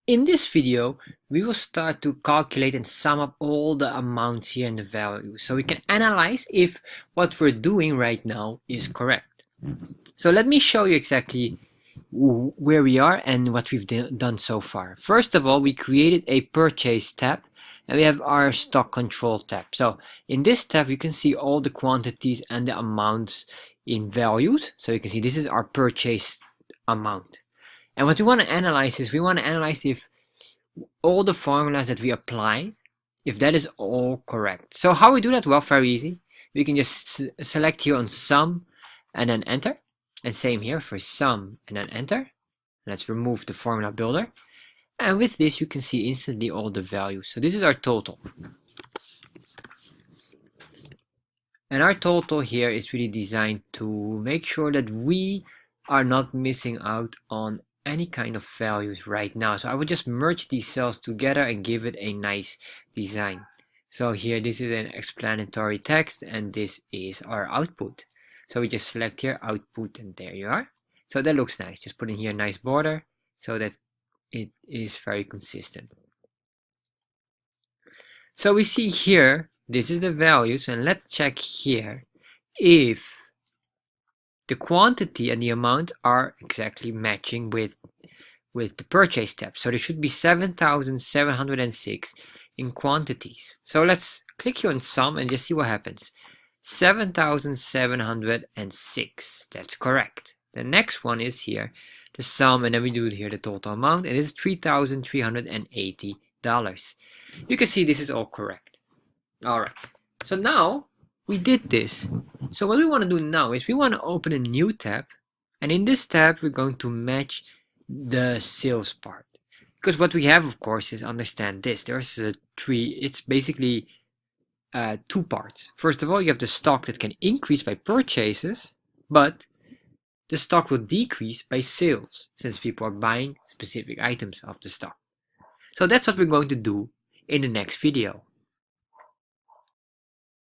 In this video, we will start to calculate and sum up all the amounts here and the values so we can analyze if what we're doing right now is correct. So let me show you exactly where we are and what we've done so far. First of all, we created a purchase tab and we have our stock control tab. So in this tab, you can see all the quantities and the amounts in values. So you can see this is our purchase amount. And what we want to analyze is we want to analyze if all the formulas that we apply, if that is all correct. So how we do that? Well, very easy. We can just select here on sum and then enter. And same here for sum and then enter. Let's remove the formula builder. And with this, you can see instantly all the values. So this is our total. And our total here is really designed to make sure that we are not missing out on any kind of values right now. So I would just merge these cells together and give it a nice design. So here this is an explanatory text and this is our output. So we just select here output and there you are. So that looks nice. Just put in here a nice border so that it is very consistent. So we see here this is the values, and let's check here if the quantity and the amount are exactly matching with the purchase tab. So there should be 7,706 in quantities. So let's click here on sum and just see what happens. 7,706. That's correct. The next one is here the sum, and then we do here the total amount, and it's $3,380. You can see this is all correct. All right. So now we did this. So what we want to do now is we want to open a new tab, and in this tab we're going to match the sales part, because what we have of course is understand this. There's it's basically two parts. First of all, you have the stock that can increase by purchases, but the stock will decrease by sales since people are buying specific items of the stock. So that's what we're going to do in the next video.